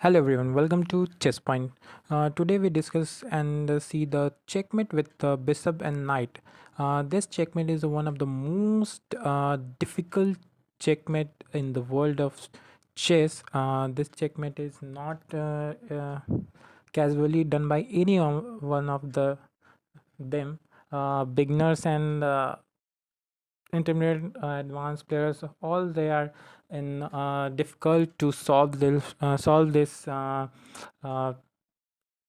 Hello everyone, welcome to Chesspoint. Today we discuss and see the checkmate with bishop and knight. This checkmate is one of the most difficult checkmate in the world of chess. This checkmate is not casually done by any one of them. Beginners and intermediate advanced players, all they are in difficult to solve this uh,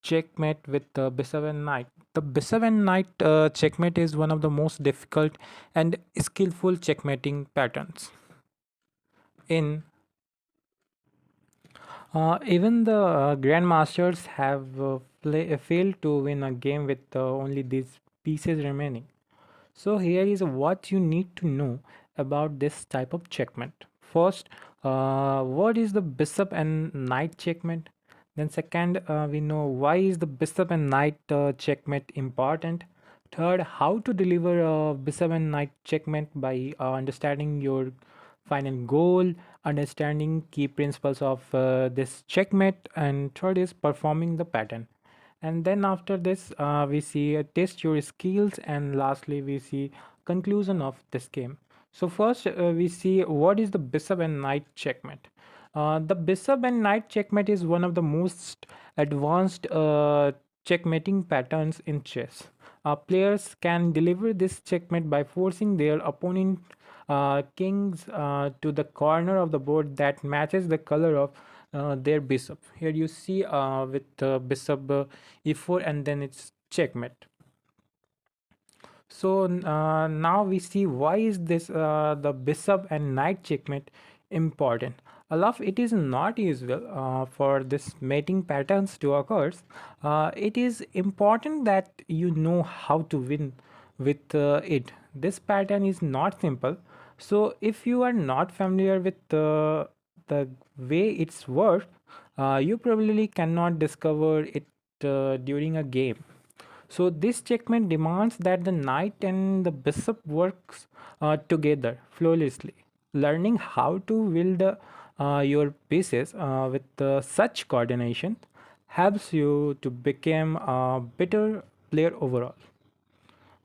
checkmate with bishop and knight. The bishop and knight checkmate is one of the most difficult and skillful checkmating patterns in even the grandmasters have failed to win a game with only these pieces remaining. So here is what you need to know about this type of checkmate. First, what is the bishop and knight checkmate? Then second, we know why is the bishop and knight checkmate important. Third, how to deliver a bishop and knight checkmate by understanding your final goal, understanding key principles of this checkmate, and third is performing the pattern. And then after this we see test your skills, and lastly we see conclusion of this game. So first we see what is the bishop and knight checkmate. The bishop and knight checkmate is one of the most advanced checkmating patterns in chess. Players can deliver this checkmate by forcing their opponent kings to the corner of the board that matches the color of their bishop. Here you see with bishop e4, and then it's checkmate. So now we see why is this the bishop and knight checkmate important. Alaf, it is not usual for this mating patterns to occur. It is important that you know how to win with it. This pattern is not simple. So if you are not familiar with the way it's worked, you probably cannot discover it during a game. So this checkmate demands that the knight and the bishop works together flawlessly. Learning how to wield your pieces with such coordination helps you to become a better player overall.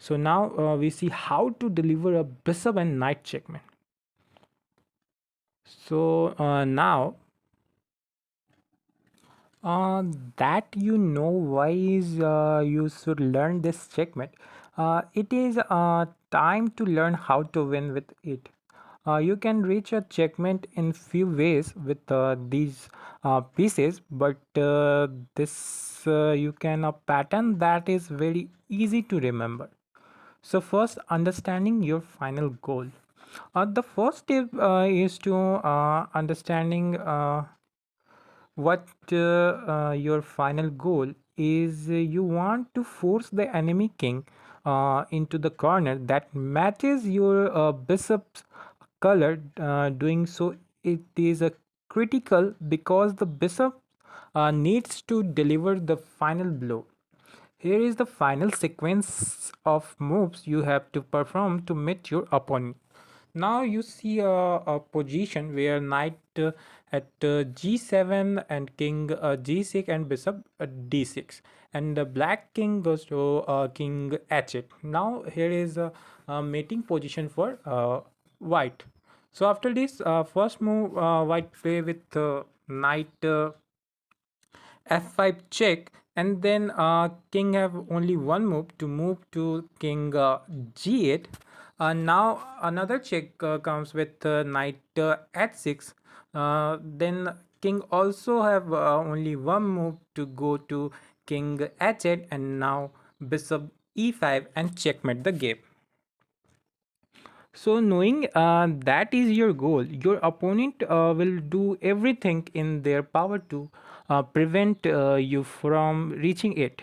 So now we see how to deliver a bishop and knight checkmate. So now Uh, that you know why is you should learn this checkmate. It is time to learn how to win with it. You can reach a checkmate in few ways with these pieces, but this you can a pattern that is very easy to remember. So first, understanding your final goal. The first step is to understanding what your final goal is. You want to force the enemy king into the corner that matches your bishop's color. Doing so, it is a critical because the bishop needs to deliver the final blow. Here is the final sequence of moves you have to perform to meet your opponent. Now you see a position where knight at g7 and king g6 and bishop d6, and the black king goes to king h8. Now here is a mating position for white. So after this first move, white play with knight f5 check, and then king have only one move to move to king g8. Now another check comes with knight h6. Then king also have only one move to go to king h8, and now bishop e5 and checkmate the game. So, knowing that is your goal, your opponent will do everything in their power to prevent you from reaching it.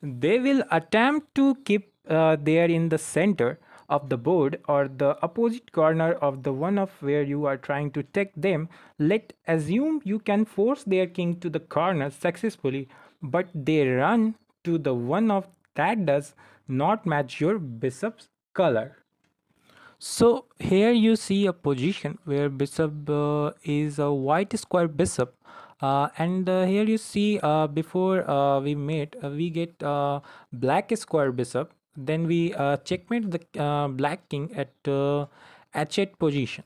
They will attempt to keep there in the center of the board or the opposite corner of the one of where you are trying to take them. Let assume you can force their king to the corner successfully, but they run to the one of that does not match your bishop's color. So here you see a position where bishop is a white square bishop. And here you see, before we mate, we get black square bishop. Then we checkmate the black king at h8 position.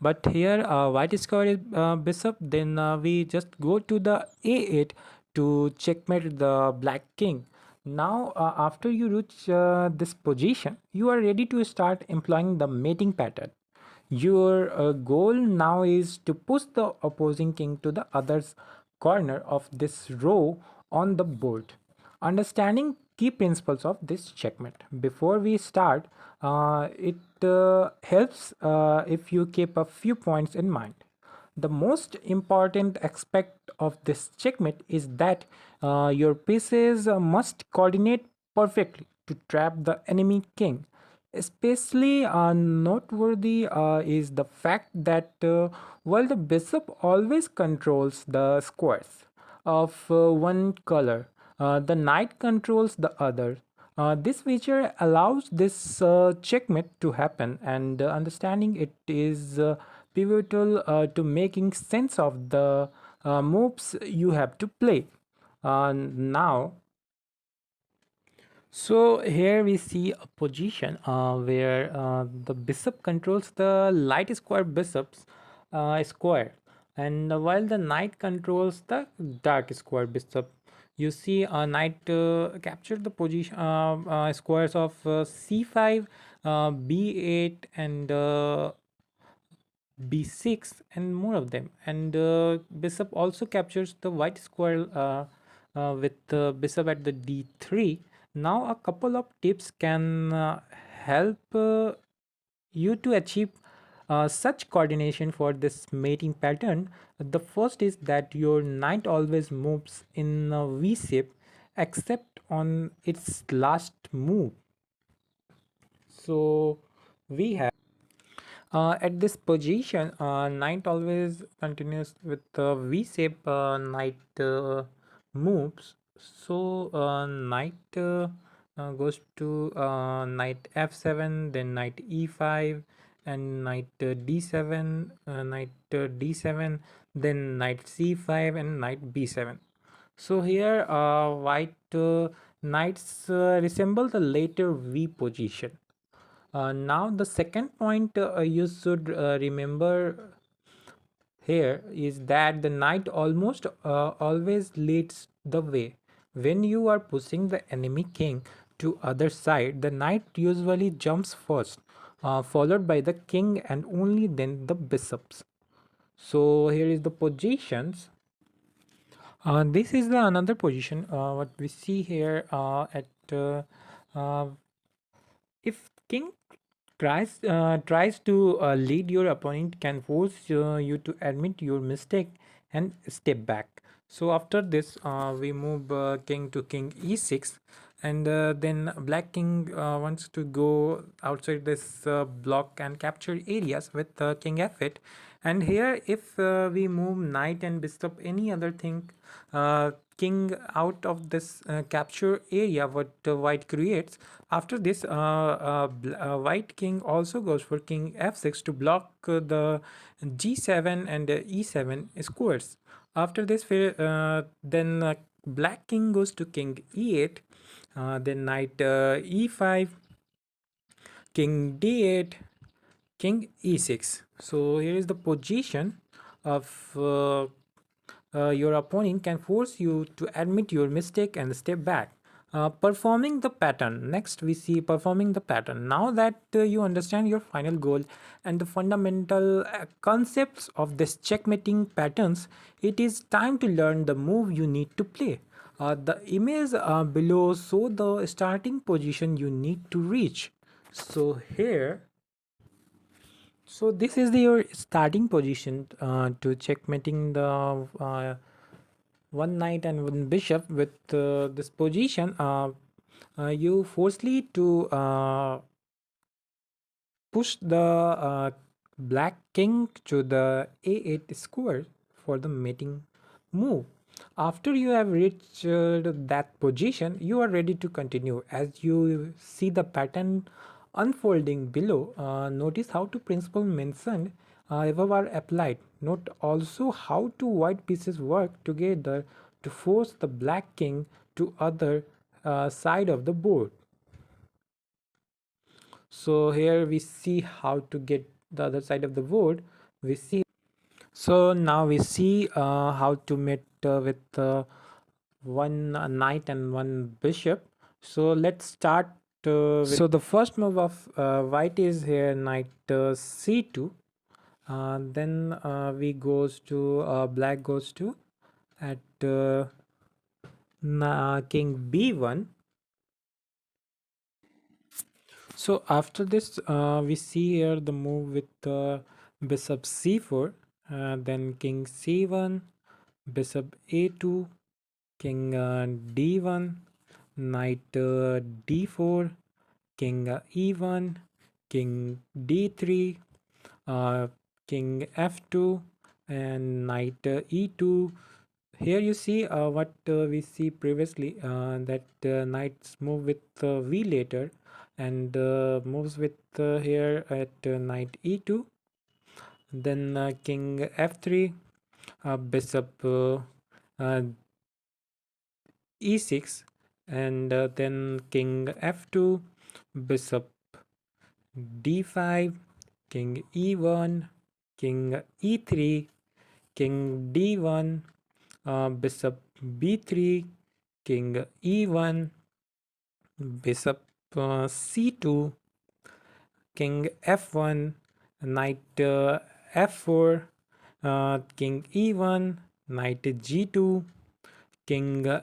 But here white square is bishop. Then we just go to the a8 to checkmate the black king. Now, after you reach this position, you are ready to start employing the mating pattern. Your goal now is to push the opposing king to the other corner of this row on the board. Understanding key principles of this checkmate. Before we start, it helps if you keep a few points in mind. The most important aspect of this checkmate is that your pieces must coordinate perfectly to trap the enemy king. Especially noteworthy is the fact that while the bishop always controls the squares of one color, the knight controls the other. This feature allows this checkmate to happen, and understanding it is pivotal to making sense of the moves you have to play. Now, so here we see a position where the bishop controls the light square bishop's square, and while the knight controls the dark square bishop. You see a knight capture the position squares of c5, b8, and b6, and more of them. And bishop also captures the white square with the bishop at the d3. Now a couple of tips can help you to achieve such coordination for this mating pattern. The first is that your knight always moves in a v shape except on its last move. So we have at this position, knight always continues with the V-shape knight moves. So knight goes to knight F7, then knight E5, and knight D7, knight D7, then knight C5, and knight B7. So here, white knights resemble the later V position. Now the second point you should remember here is that the knight almost always leads the way. When you are pushing the enemy king to other side, the knight usually jumps first, followed by the king and only then the bishops. So here is the positions. This is the another position. What we see here at uh, if king tries to lead, your opponent can force you to admit your mistake and step back. So after this we move king to king e6, and then black king wants to go outside this block and capture areas with king f8. And here if we move knight and bishop any other thing, king out of this capture area what white creates. After this white king also goes for king f6 to block the g7 and e7 squares. After this then black king goes to king e8, then knight e5, king d8, king e6. So here is the position of your opponent can force you to admit your mistake and step back. Performing the pattern. Next, we see performing the pattern. Now that you understand your final goal and the fundamental concepts of this checkmating patterns, it is time to learn the move you need to play. The image below show the starting position you need to reach. So here, so this is your starting position to checkmating the one knight and one bishop. With this position, you forcefully to push the black king to the a8 square for the mating move. After you have reached that position, you are ready to continue. As you see the pattern unfolding below, notice how to principle mentioned above are applied. Note also how two white pieces work together to force the black king to other side of the board. So here we see how to get the other side of the board. We see so now we see how to meet with one knight and one bishop. So let's start so the first move of white is here knight c2. Then we goes to black goes to at king b1. So after this, we see here the move with bishop c4, then king c1, bishop a2, king d1, knight d4, king e1, king d3, uh, king f2, and knight e2. Here you see what we see previously, that knights move with v later, and moves with here at knight e2, then king f3, bishop uh, e6, and then king f2, bishop d5, king e1, king e3, king d1, bishop b3, king e1, bishop c2, king f1, knight f4, king e1, knight g2, king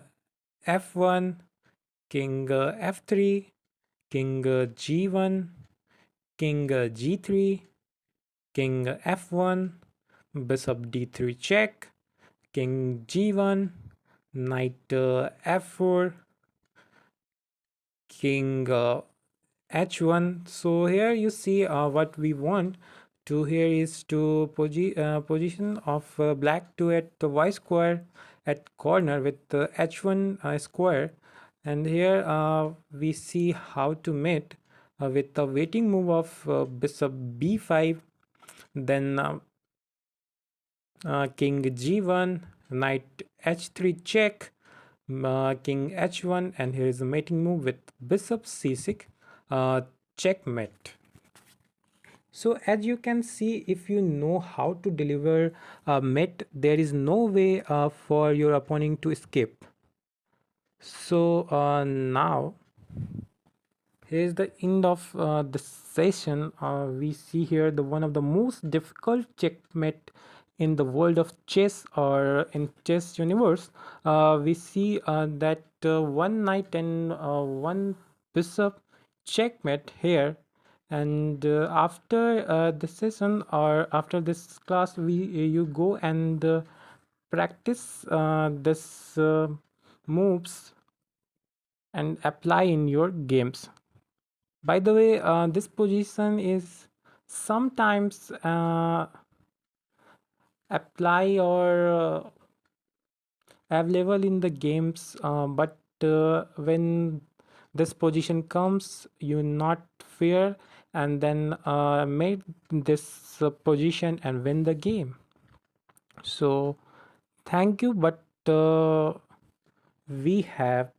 f1, king f3, king g1, king g3, king f1, bishop d3 check, king g1, knight f4, king h1. So here you see what we want to here is to position of black to at the y square at corner with the h1 square, and here we see how to mate with the waiting move of bishop b5, then king g1, knight h3 check, king h1, and here is a mating move with bishop c6, checkmate. So as you can see, if you know how to deliver a mate, there is no way for your opponent to escape. So now here's the end of the session. We see here the one of the most difficult checkmate in the world of chess or in chess universe. We see that one knight and one bishop checkmate here, and after the session or after this class, we you go and practice this moves and apply in your games. By the way, this position is sometimes apply or available in the games, but when this position comes, you not fear and then make this position and win the game. So thank you, but we have